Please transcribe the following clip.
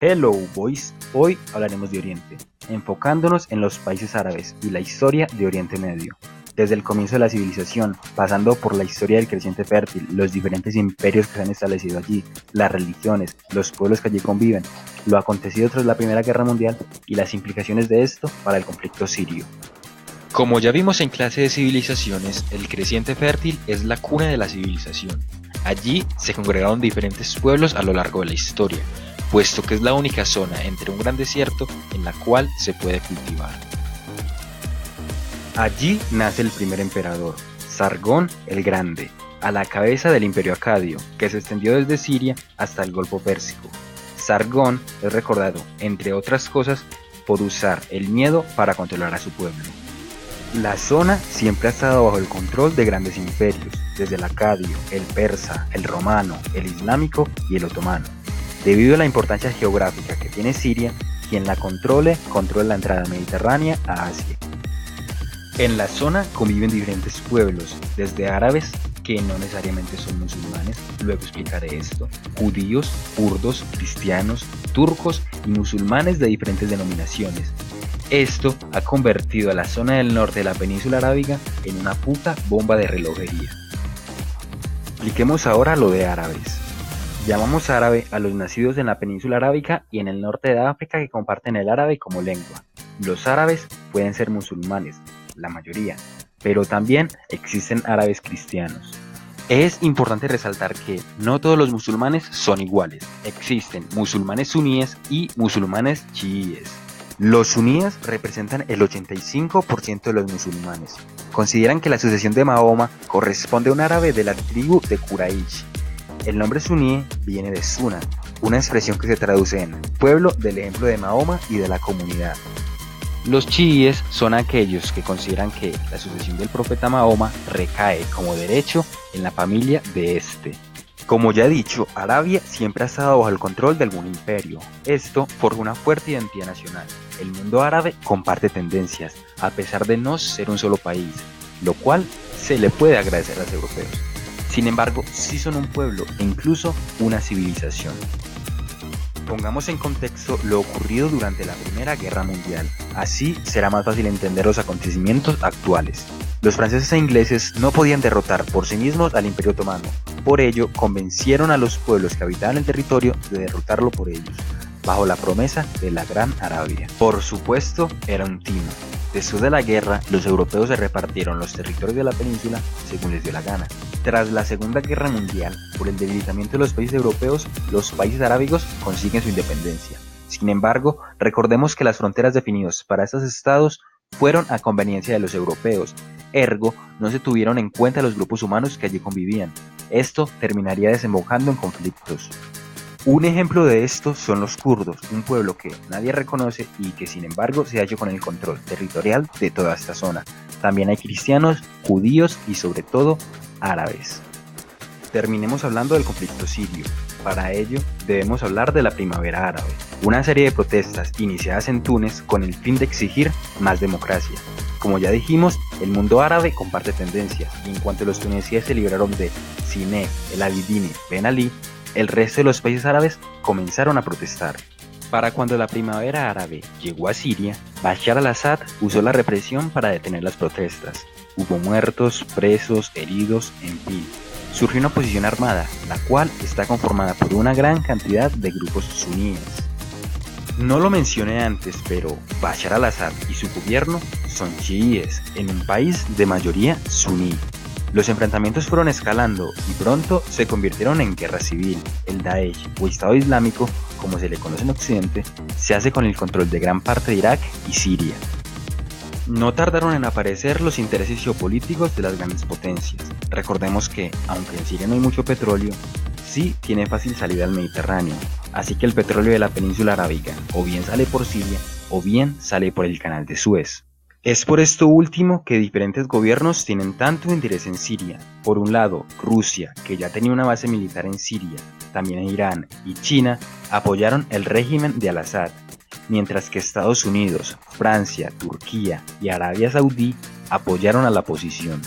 Hello boys, hoy hablaremos de Oriente, enfocándonos en los países árabes y la historia de Oriente Medio. Desde el comienzo de la civilización, pasando por la historia del creciente fértil, los diferentes imperios que se han establecido allí, las religiones, los pueblos que allí conviven, lo acontecido tras la Primera Guerra Mundial y las implicaciones de esto para el conflicto sirio. Como ya vimos en clase de civilizaciones, el creciente fértil es la cuna de la civilización. Allí se congregaron diferentes pueblos a lo largo de la historia, puesto que es la única zona entre un gran desierto en la cual se puede cultivar. Allí nace el primer emperador, Sargón el Grande, a la cabeza del Imperio Acadio, que se extendió desde Siria hasta el Golfo Pérsico. Sargón es recordado, entre otras cosas, por usar el miedo para controlar a su pueblo. La zona siempre ha estado bajo el control de grandes imperios, desde el acadio, el persa, el romano, el islámico y el otomano. Debido a la importancia geográfica que tiene Siria, quien la controla la entrada mediterránea a Asia. En la zona conviven diferentes pueblos, desde árabes, que no necesariamente son musulmanes, luego explicaré esto, judíos, kurdos, cristianos, turcos y musulmanes de diferentes denominaciones. Esto ha convertido a la zona del norte de la península arábiga en una puta bomba de relojería. Expliquemos ahora lo de árabes. Llamamos árabe a los nacidos en la península arábiga y en el norte de África que comparten el árabe como lengua. Los árabes pueden ser musulmanes, la mayoría, pero también existen árabes cristianos. Es importante resaltar que no todos los musulmanes son iguales. Existen musulmanes suníes y musulmanes chiíes. Los suníes representan el 85% de los musulmanes. Consideran que la sucesión de Mahoma corresponde a un árabe de la tribu de Quraysh. El nombre suní viene de Suna, una expresión que se traduce en pueblo del ejemplo de Mahoma y de la comunidad. Los chiíes son aquellos que consideran que la sucesión del profeta Mahoma recae como derecho en la familia de este. Como ya he dicho, Arabia siempre ha estado bajo el control de algún imperio. Esto forja una fuerte identidad nacional. El mundo árabe comparte tendencias, a pesar de no ser un solo país, lo cual se le puede agradecer a los europeos. Sin embargo, sí son un pueblo e incluso una civilización. Pongamos en contexto lo ocurrido durante la Primera Guerra Mundial, así será más fácil entender los acontecimientos actuales. Los franceses e ingleses no podían derrotar por sí mismos al Imperio Otomano, por ello convencieron a los pueblos que habitaban el territorio de derrotarlo por ellos, bajo la promesa de la Gran Arabia. Por supuesto, era un timo. Después de la guerra, los europeos se repartieron los territorios de la península según les dio la gana. Tras la Segunda Guerra Mundial, por el debilitamiento de los países europeos, los países arábigos consiguen su independencia. Sin embargo, recordemos que las fronteras definidas para estos estados fueron a conveniencia de los europeos, ergo, no se tuvieron en cuenta los grupos humanos que allí convivían. Esto terminaría desembocando en conflictos. Un ejemplo de esto son los kurdos, un pueblo que nadie reconoce y que sin embargo se ha hecho con el control territorial de toda esta zona. También hay cristianos, judíos y sobre todo árabes. Terminemos hablando del conflicto sirio. Para ello debemos hablar de la Primavera Árabe, una serie de protestas iniciadas en Túnez con el fin de exigir más democracia. Como ya dijimos, el mundo árabe comparte tendencias y en cuanto los tunecíes se libraron de Siné, el Abidine, Ben Ali, el resto de los países árabes comenzaron a protestar. Para cuando la Primavera Árabe llegó a Siria, Bashar al-Assad usó la represión para detener las protestas. Hubo muertos, presos, heridos, en fin. Surgió una oposición armada, la cual está conformada por una gran cantidad de grupos suníes. No lo mencioné antes, pero Bashar al-Assad y su gobierno son chiíes, en un país de mayoría suní. Los enfrentamientos fueron escalando y pronto se convirtieron en guerra civil. El Daesh, o Estado Islámico, como se le conoce en Occidente, se hace con el control de gran parte de Irak y Siria. No tardaron en aparecer los intereses geopolíticos de las grandes potencias. Recordemos que, aunque en Siria no hay mucho petróleo, sí tiene fácil salida al Mediterráneo, así que el petróleo de la península arábiga o bien sale por Siria o bien sale por el canal de Suez. Es por esto último que diferentes gobiernos tienen tanto interés en Siria. Por un lado, Rusia, que ya tenía una base militar en Siria, también Irán y China apoyaron el régimen de al-Assad, mientras que Estados Unidos, Francia, Turquía y Arabia Saudí apoyaron a la oposición.